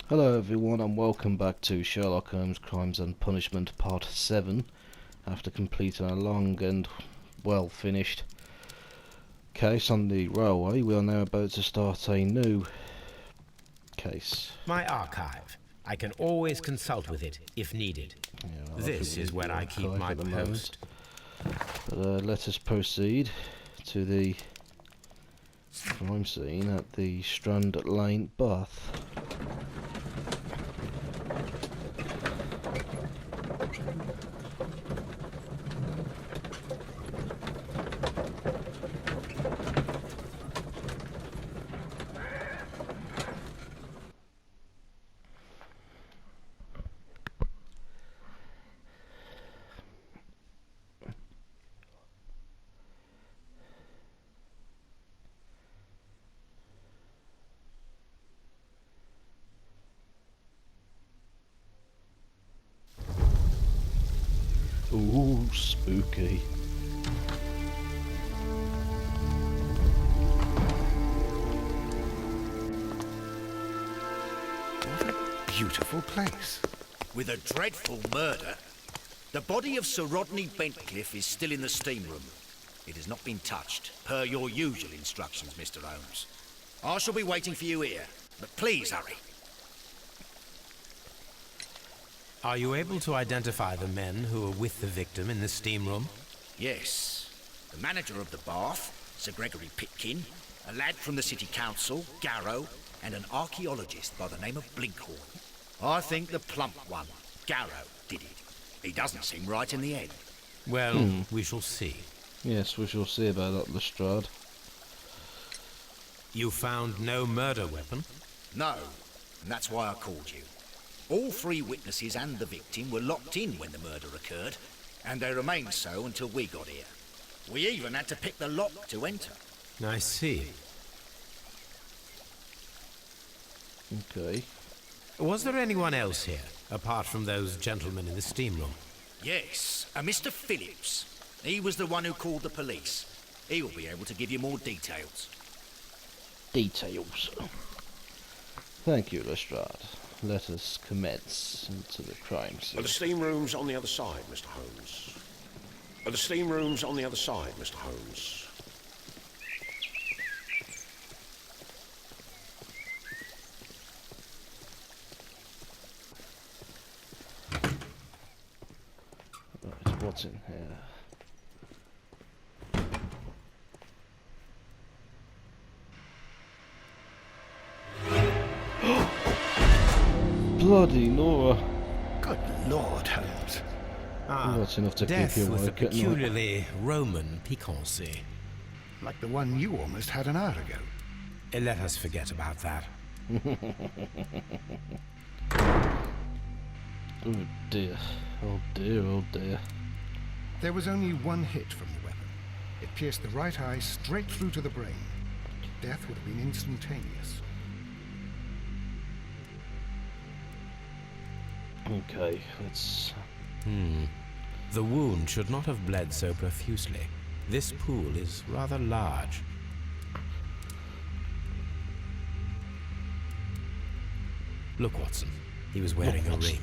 Hello everyone and welcome back to Sherlock Holmes Crimes and Punishment Part 7. After completing a long and well finished case on the railway, we are now about to start a new case. My archive. I can always consult with it if needed. Yeah, well, This is where I keep my post. But let us proceed to the crime scene at the Strand Lane Bath. Ooh, spooky. What a beautiful place. With a dreadful murder. The body of Sir Rodney Bentcliffe is still in the steam room. It has not been touched, per your usual instructions, Mr. Holmes. I shall be waiting for you here, but please hurry. Are you able to identify the men who were with the victim in the steam room? Yes. The manager of the bath, Sir Gregory Pitkin, a lad from the City Council, Garrow, and an archaeologist by the name of Blinkhorn. I think the plump one, Garrow, did it. He doesn't seem right in the head. Well, we shall see. Yes, we shall see about that, Lestrade. You found no murder weapon? No, and that's why I called you. All three witnesses and the victim were locked in when the murder occurred, and they remained so until we got here. We even had to pick the lock to enter. I see. Okay. Was there anyone else here, apart from those gentlemen in the steam room? Yes, a Mr. Phillips. He was the one who called the police. He will be able to give you more details. Details. Thank you, Lestrade. Let us commence into the crime scene. Are the steam rooms on the other side, Mr. Holmes? Are the steam rooms on the other side, Mr. Holmes? Right, what's in here? Bloody Nora. Good Lord, Holmes. Ah, That's enough to death keep you with a awake at night. peculiarly Roman piquancy. Like the one you almost had an hour ago. Let us forget about that. Oh dear. Oh dear, oh dear. There was only one hit from the weapon. It pierced the right eye straight through to the brain. Death would have been instantaneous. Okay, let's... The wound should not have bled so profusely. This pool is rather large. Look, Watson. He was wearing a ring.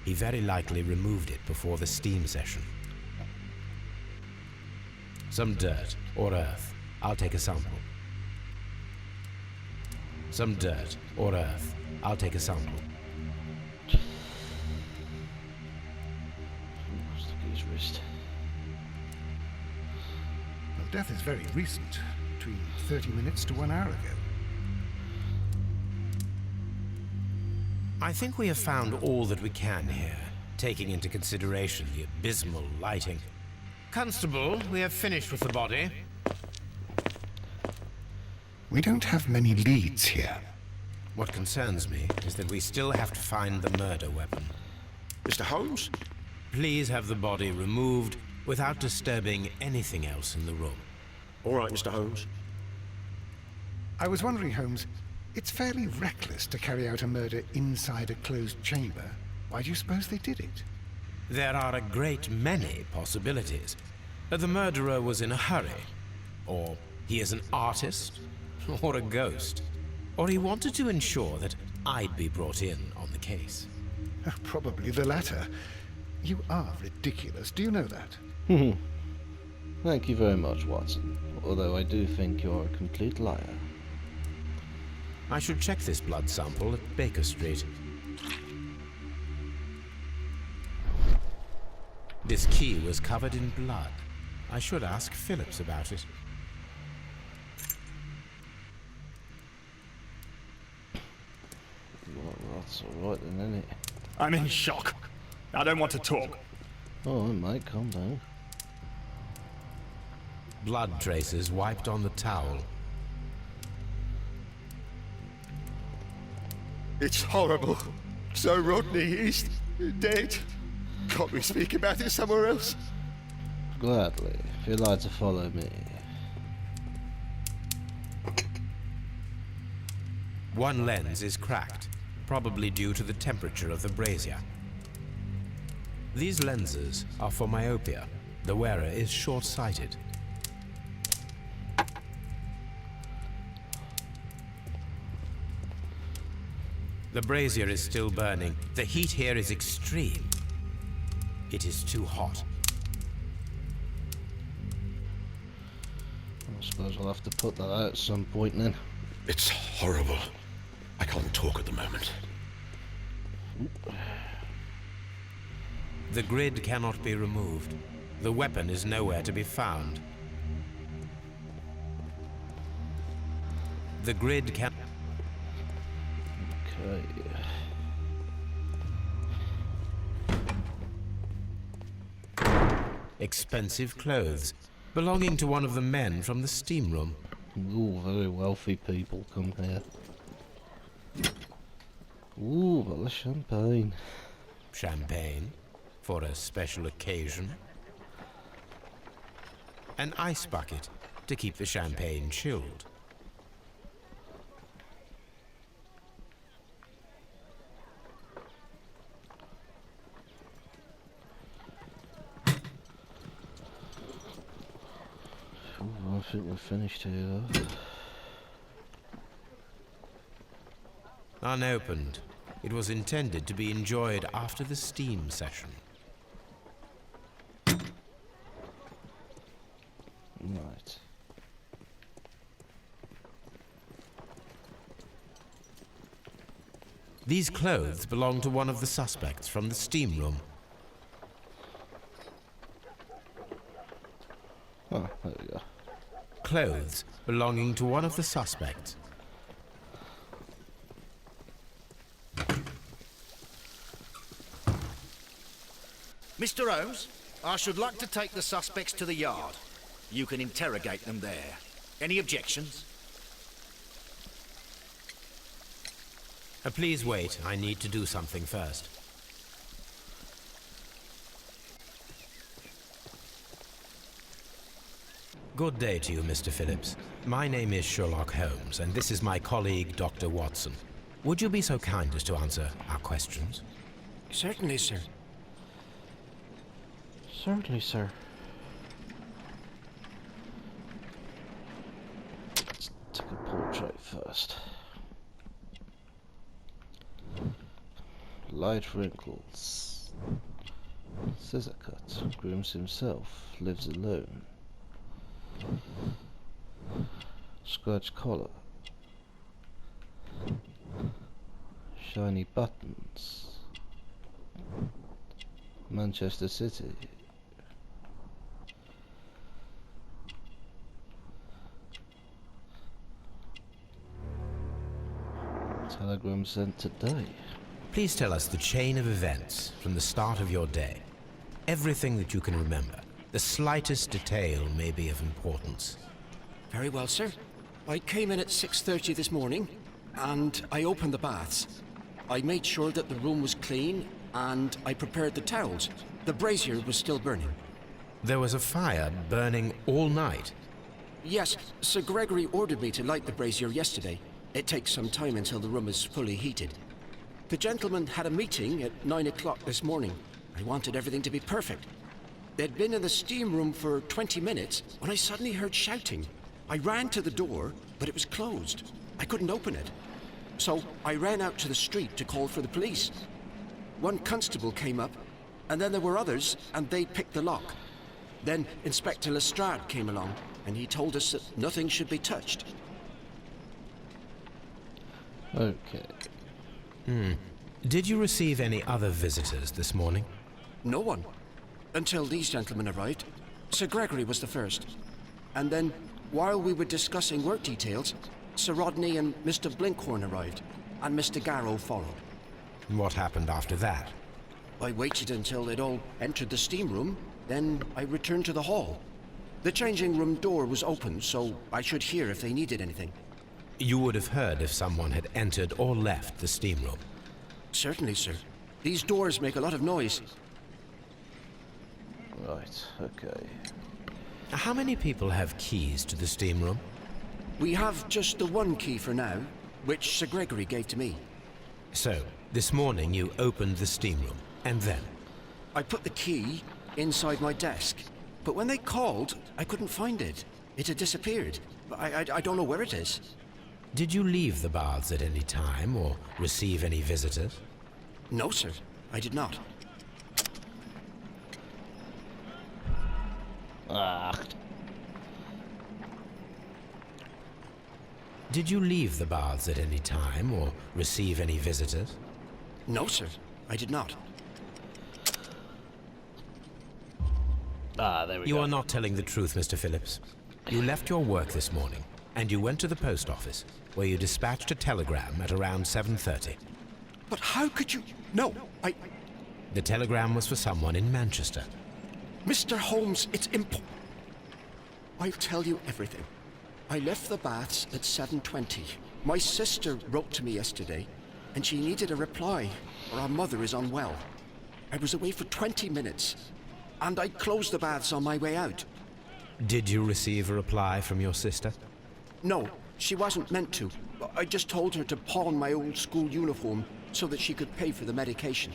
He very likely removed it before the steam session. Some dirt or earth. I'll take a sample. Some dirt or earth. I'll take a sample. Look at his wrist. Well, death is very recent. Between 30 minutes to 1 hour ago. I think we have found all that we can here, taking into consideration the abysmal lighting. Constable, we have finished with the body. We don't have many leads here. What concerns me is that we still have to find the murder weapon. Mr. Holmes? Please have the body removed without disturbing anything else in the room. All right, Mr. Holmes. I was wondering, Holmes, it's fairly reckless to carry out a murder inside a closed chamber. Why do you suppose they did it? There are a great many possibilities. The murderer was in a hurry, or he is an artist, or a ghost, or he wanted to ensure that I'd be brought in on the case. Probably the latter. You are ridiculous, do you know that? Thank you very much, Watson. Although I do think you're a complete liar. I should check this blood sample at Baker Street. This key was covered in blood. I should ask Phillips about it. Well, that's alright then, isn't it? I'm in shock. I don't want to talk. Oh, mate, calm down. Blood traces wiped on the towel. It's horrible. So Rodney, he's dead. Can't we speak about it somewhere else? Gladly, if you'd like to follow me. One lens is cracked, probably due to the temperature of the brazier. These lenses are for myopia. The wearer is short-sighted. The brazier is still burning. The heat here is extreme. It is too hot. I suppose I'll have to put that out at some point then. It's horrible. I can't talk at the moment. The grid cannot be removed. The weapon is nowhere to be found. The grid can... Okay. Expensive clothes, belonging to one of the men from the steam room. Ooh, very wealthy people come here. Ooh, bottle of champagne. Champagne, for a special occasion. An ice bucket, to keep the champagne chilled. Ooh, I think we're finished here though. Unopened. It was intended to be enjoyed after the steam session. Right. These clothes belong to one of the suspects from the steam room. Oh, there we go. Clothes belonging to one of the suspects. Mr. Holmes, I should like to take the suspects to the yard. You can interrogate them there. Any objections? Please wait. I need to do something first. Good day to you, Mr. Phillips. My name is Sherlock Holmes, and this is my colleague, Dr. Watson. Would you be so kind as to answer our questions? Certainly, sir. Certainly, sir. Let's take a portrait first. Light wrinkles. Scissor cut. Grooms himself. Lives alone. Scratch collar. Shiny buttons. Manchester City. Telegram sent today. Please tell us the chain of events from the start of your day. Everything that you can remember. The slightest detail may be of importance. Very well, sir. I came in at 6:30 this morning, and I opened the baths. I made sure that the room was clean, and I prepared the towels. The brazier was still burning. There was a fire burning all night. Yes, Sir Gregory ordered me to light the brazier yesterday. It takes some time until the room is fully heated. The gentleman had a meeting at 9 o'clock this morning. I wanted everything to be perfect. They'd been in the steam room for 20 minutes when I suddenly heard shouting. I ran to the door, but it was closed. I couldn't open it. So I ran out to the street to call for the police. One constable came up, and then there were others, and they picked the lock. Then Inspector Lestrade came along, and he told us that nothing should be touched. Okay. Did you receive any other visitors this morning? No one. Until these gentlemen arrived. Sir Gregory was the first. And then, while we were discussing work details, Sir Rodney and Mr. Blinkhorn arrived, and Mr. Garrow followed. What happened after that? I waited until they'd all entered the steam room, then I returned to the hall. The changing room door was open, so I should hear if they needed anything. You would have heard if someone had entered or left the steam room. Certainly, sir. These doors make a lot of noise. Right, okay. How many people have keys to the steam room? We have just the one key for now, which Sir Gregory gave to me. So, this morning you opened the steam room, and then? I put the key inside my desk, but when they called, I couldn't find it. It had disappeared. I don't know where it is. Did you leave the baths at any time, or receive any visitors? No, sir. I did not. Did you leave the baths at any time, or receive any visitors? No, sir. I did not. There we You go. are not telling the truth, Mr. Phillips. You left your work this morning, and you went to the post office, where you dispatched a telegram at around 7:30. But how could you... No, The telegram was for someone in Manchester. Mr. Holmes, it's I'll tell you everything. I left the baths at 7:20. My sister wrote to me yesterday, and she needed a reply, or our mother is unwell. I was away for 20 minutes, and I closed the baths on my way out. Did you receive a reply from your sister? No, she wasn't meant to. I just told her to pawn my old school uniform so that she could pay for the medication.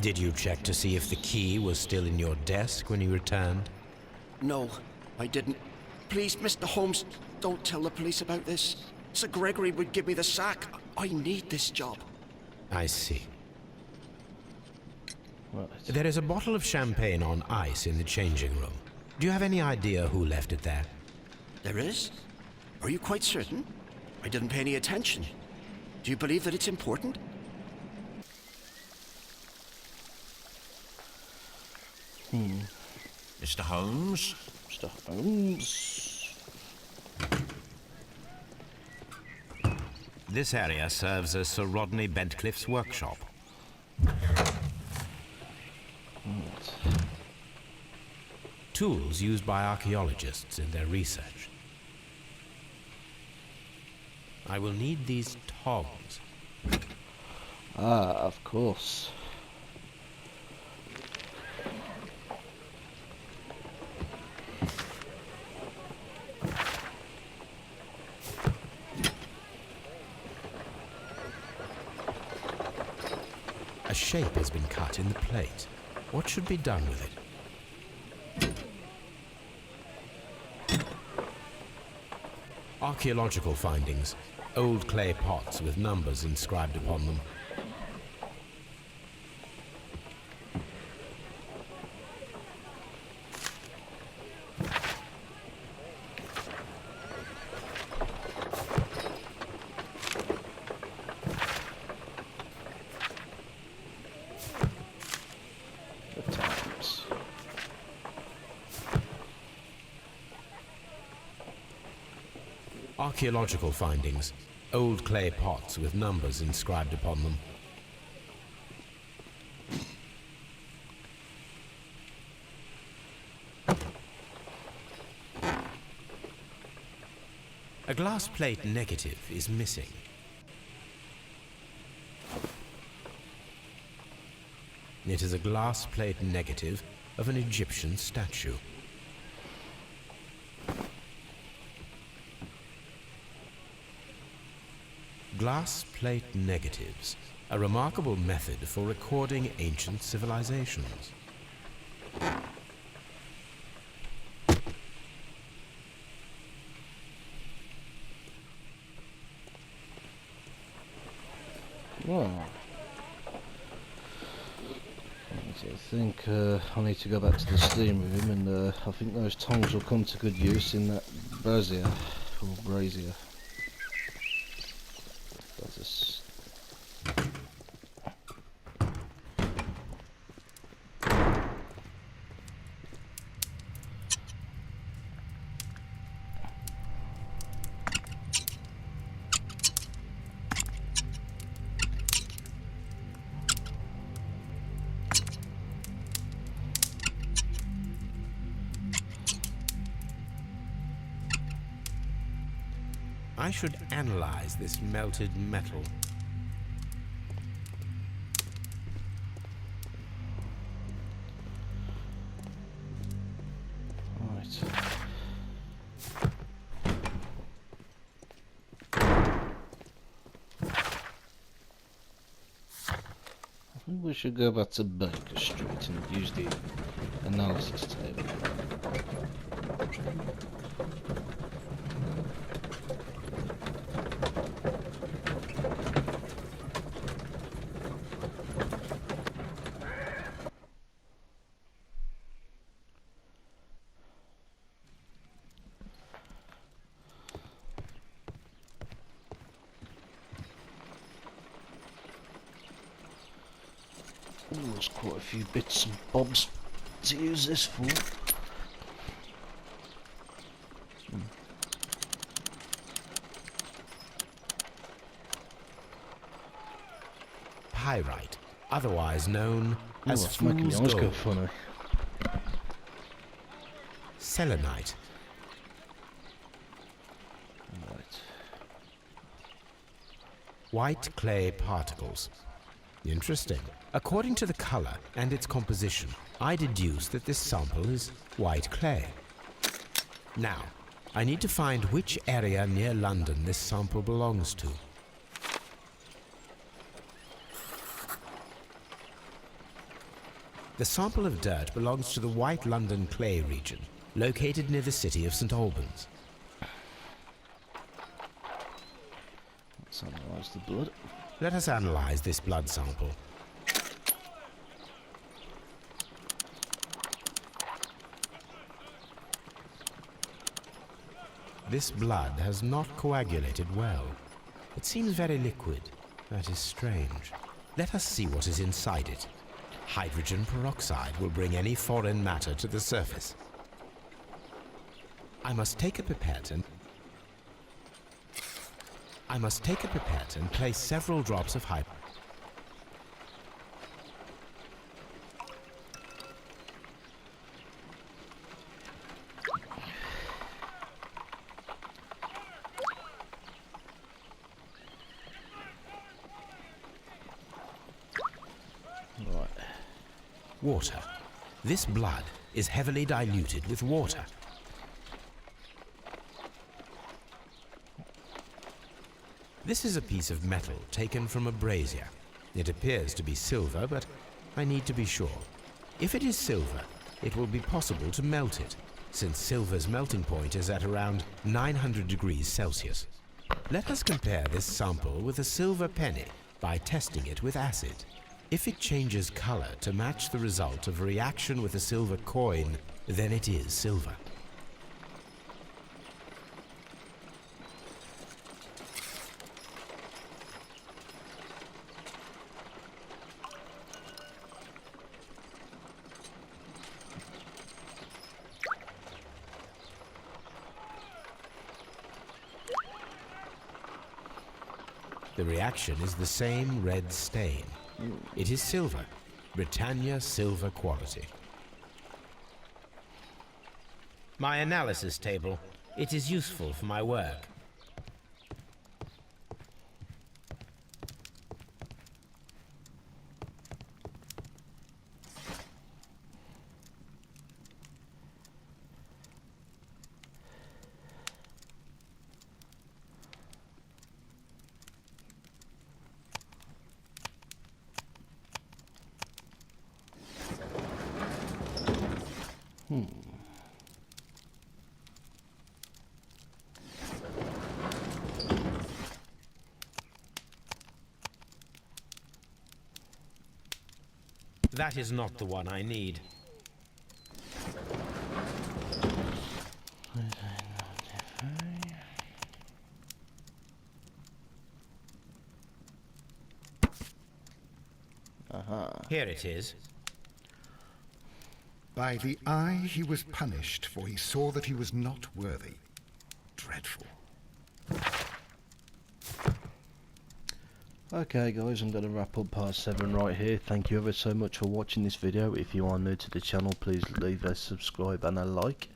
Did you check to see if the key was still in your desk when you returned? No, I didn't. Please, Mr. Holmes, don't tell the police about this. Sir Gregory would give me the sack. I need this job. I see. Right. There is a bottle of champagne on ice in the changing room. Do you have any idea who left it there? There is? Are you quite certain? I didn't pay any attention. Do you believe that it's important? Mr. Holmes? Mr. Holmes. This area serves as Sir Rodney Bentcliffe's workshop. Tools used by archaeologists in their research. I will need these tongs. Of course. A shape has been cut in the plate. What should be done with it? Archaeological findings. Old clay pots with numbers inscribed upon them. The times. Archaeological findings. Old clay pots with numbers inscribed upon them. A glass plate negative is missing. It is a glass plate negative of an Egyptian statue. Glass plate negatives, a remarkable method for recording ancient civilizations. Oh. Right, I think I need to go back to the steam room, and I think those tongs will come to good use in that brazier, or brazier. That's a I should analyze this melted metal. right. I think we should go back to Baker Street and use the analysis table. Ooh, there's quite a few bits and bobs to use this for. Pyrite, otherwise known as That's making fool's my eyes go gold. funny. Selenite, Right. white clay particles. Interesting. According to the color and its composition, I deduce that this sample is white clay. Now, I need to find which area near London this sample belongs to. The sample of dirt belongs to the White London clay region, located near the city of St. Albans. Let's analyse the blood. Let us analyze this blood sample. This blood has not coagulated well. It seems very liquid. That is strange. Let us see what is inside it. Hydrogen peroxide will bring any foreign matter to the surface. I must take a pipette and place several drops of hydrogen. Right. Water. This blood is heavily diluted with water. This is a piece of metal taken from a brazier. It appears to be silver, but I need to be sure. If it is silver, it will be possible to melt it, since silver's melting point is at around 900 degrees Celsius. Let us compare this sample with a silver penny by testing it with acid. If it changes color to match the result of a reaction with a silver coin, then it is silver. The reaction is the same red stain. It is silver, Britannia silver quality. My analysis table. It is useful for my work. That is not the one I need. Here it is. By the eye he was punished, for he saw that he was not worthy. Dreadful. Okay guys, I'm going to wrap up part 7 right here. Thank you ever so much for watching this video. If you are new to the channel, please leave a subscribe and a like.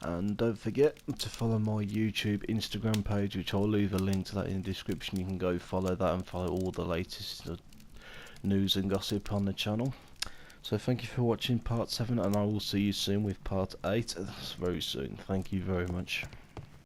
And don't forget to follow my YouTube, Instagram page, which I'll leave a link to that in the description. You can go follow that and follow all the latest news and gossip on the channel. So thank you for watching part 7, and I will see you soon with part 8. That's very soon. Thank you very much.